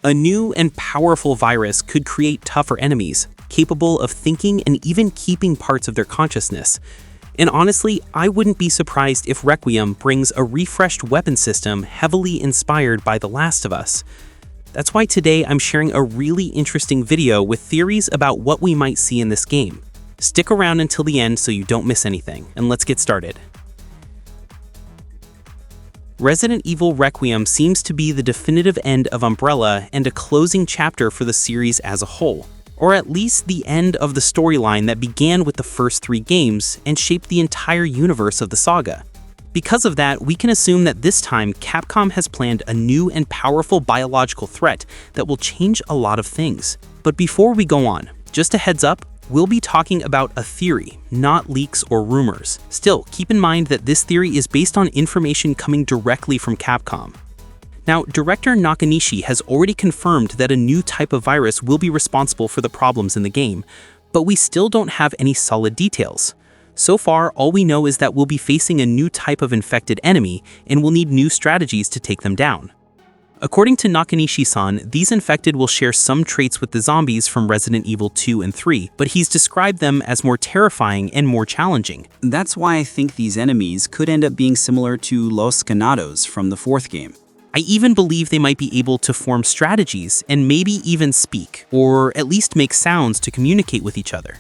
A new and powerful virus could create tougher enemies, capable of thinking and even keeping parts of their consciousness. And honestly, I wouldn't be surprised if Requiem brings a refreshed weapon system heavily inspired by The Last of Us. That's why today I'm sharing a really interesting video with theories about what we might see in this game. Stick around until the end so you don't miss anything, and let's get started. Resident Evil Requiem seems to be the definitive end of Umbrella and a closing chapter for the series as a whole, or at least the end of the storyline that began with the first 3 games and shaped the entire universe of the saga. Because of that, we can assume that this time Capcom has planned a new and powerful biological threat that will change a lot of things. But before we go on, just a heads up, we'll be talking about a theory, not leaks or rumors. Still, keep in mind that this theory is based on information coming directly from Capcom. Now, director Nakanishi has already confirmed that a new type of virus will be responsible for the problems in the game, but we still don't have any solid details. So far, all we know is that we'll be facing a new type of infected enemy and we'll need new strategies to take them down. According to Nakanishi-san, these infected will share some traits with the zombies from Resident Evil 2 and 3, but he's described them as more terrifying and more challenging. That's why I think these enemies could end up being similar to Los Ganados from the 4th game. I even believe they might be able to form strategies and maybe even speak, or at least make sounds to communicate with each other.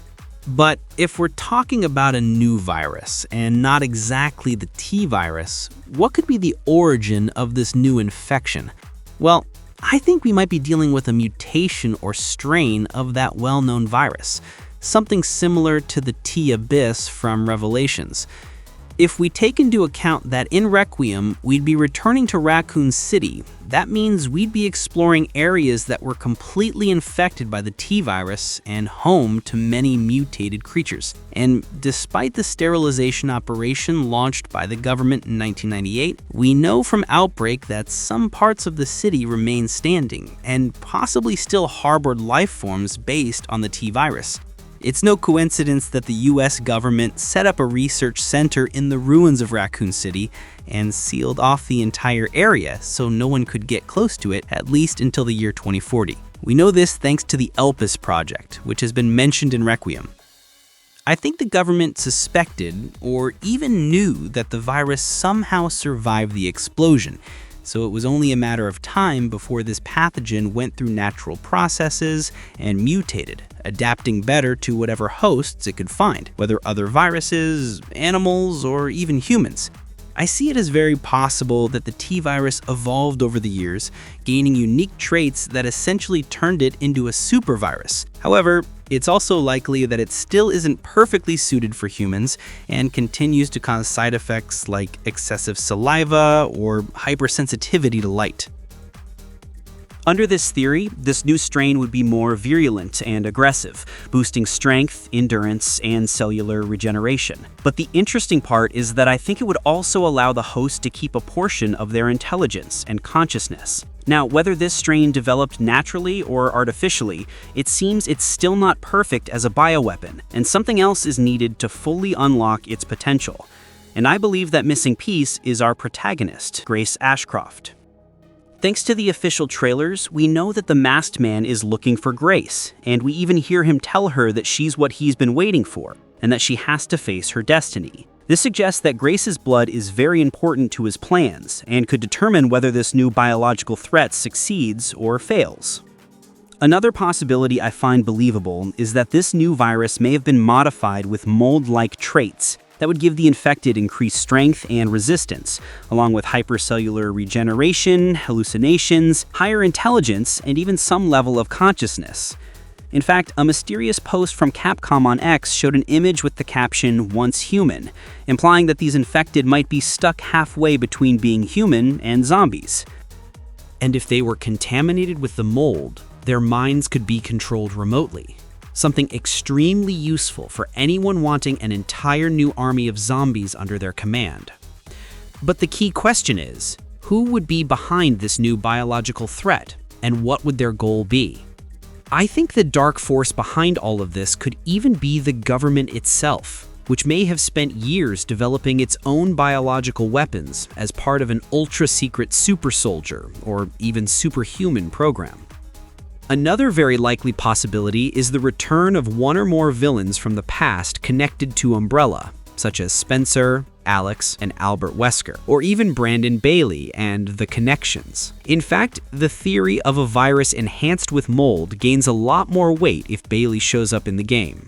But if we're talking about a new virus, and not exactly the T-virus, what could be the origin of this new infection? Well, I think we might be dealing with a mutation or strain of that well-known virus, something similar to the T-Abyss from Revelations. If we take into account that in Requiem, we'd be returning to Raccoon City, that means we'd be exploring areas that were completely infected by the T-virus and home to many mutated creatures. And despite the sterilization operation launched by the government in 1998, we know from Outbreak that some parts of the city remain standing and possibly still harbored life forms based on the T-virus. It's no coincidence that the US government set up a research center in the ruins of Raccoon City and sealed off the entire area so no one could get close to it, at least until the year 2040. We know this thanks to the ELPIS project, which has been mentioned in Requiem. I think the government suspected, or even knew, that the virus somehow survived the explosion, so it was only a matter of time before this pathogen went through natural processes and mutated, adapting better to whatever hosts it could find, whether other viruses, animals, or even humans. I see it as very possible that the T-virus evolved over the years, gaining unique traits that essentially turned it into a supervirus. However, it's also likely that it still isn't perfectly suited for humans and continues to cause side effects like excessive saliva or hypersensitivity to light. Under this theory, this new strain would be more virulent and aggressive, boosting strength, endurance, and cellular regeneration. But the interesting part is that I think it would also allow the host to keep a portion of their intelligence and consciousness. Now, whether this strain developed naturally or artificially, it seems it's still not perfect as a bioweapon, and something else is needed to fully unlock its potential. And I believe that missing piece is our protagonist, Grace Ashcroft. Thanks to the official trailers, we know that the masked man is looking for Grace, and we even hear him tell her that she's what he's been waiting for, and that she has to face her destiny. This suggests that Grace's blood is very important to his plans, and could determine whether this new biological threat succeeds or fails. Another possibility I find believable is that this new virus may have been modified with mold-like traits that would give the infected increased strength and resistance, along with hypercellular regeneration, hallucinations, higher intelligence, and even some level of consciousness. In fact, a mysterious post from Capcom on X showed an image with the caption, "Once human," implying that these infected might be stuck halfway between being human and zombies. And if they were contaminated with the mold, their minds could be controlled remotely. Something extremely useful for anyone wanting an entire new army of zombies under their command. But the key question is, who would be behind this new biological threat, and what would their goal be? I think the dark force behind all of this could even be the government itself, which may have spent years developing its own biological weapons as part of an ultra-secret super soldier or even superhuman program. Another very likely possibility is the return of one or more villains from the past connected to Umbrella, such as Spencer, Alex, and Albert Wesker, or even Brandon Bailey and the Connections. In fact, the theory of a virus enhanced with mold gains a lot more weight if Bailey shows up in the game.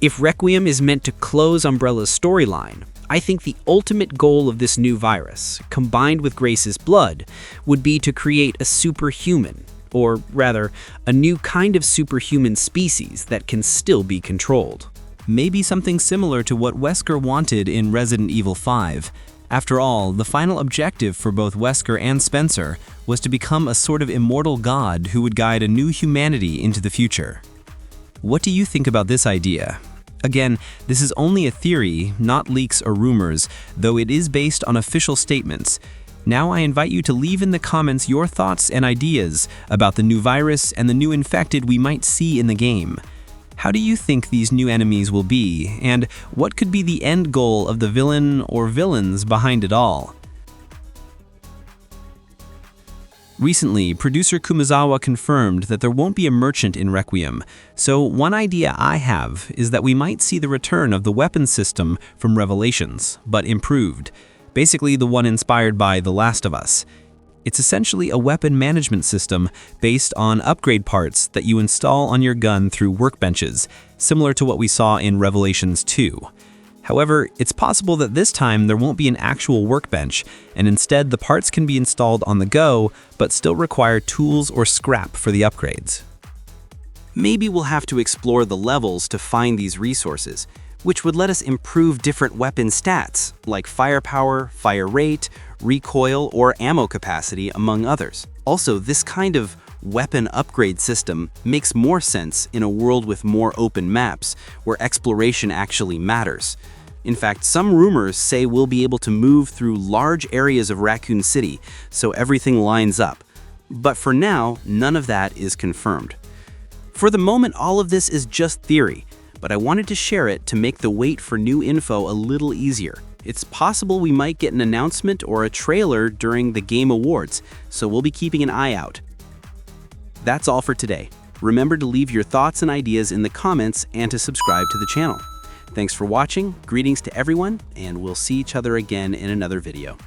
If Requiem is meant to close Umbrella's storyline, I think the ultimate goal of this new virus, combined with Grace's blood, would be to create a superhuman, or rather, a new kind of superhuman species that can still be controlled. Maybe something similar to what Wesker wanted in Resident Evil 5. After all, the final objective for both Wesker and Spencer was to become a sort of immortal god who would guide a new humanity into the future. What do you think about this idea? Again, this is only a theory, not leaks or rumors, though it is based on official statements. Now I invite you to leave in the comments your thoughts and ideas about the new virus and the new infected we might see in the game. How do you think these new enemies will be, and what could be the end goal of the villain or villains behind it all? Recently, producer Kumazawa confirmed that there won't be a merchant in Requiem, so one idea I have is that we might see the return of the weapon system from Revelations, but improved. Basically the one inspired by The Last of Us. It's essentially a weapon management system based on upgrade parts that you install on your gun through workbenches, similar to what we saw in Revelations 2. However, it's possible that this time there won't be an actual workbench, and instead the parts can be installed on the go, but still require tools or scrap for the upgrades. Maybe we'll have to explore the levels to find these resources, which would let us improve different weapon stats, like firepower, fire rate, recoil, or ammo capacity, among others. Also, this kind of weapon upgrade system makes more sense in a world with more open maps, where exploration actually matters. In fact, some rumors say we'll be able to move through large areas of Raccoon City, so everything lines up. But for now, none of that is confirmed. For the moment, all of this is just theory, but I wanted to share it to make the wait for new info a little easier. It's possible we might get an announcement or a trailer during the Game Awards, so we'll be keeping an eye out. That's all for today. Remember to leave your thoughts and ideas in the comments and to subscribe to the channel. Thanks for watching, greetings to everyone, and we'll see each other again in another video.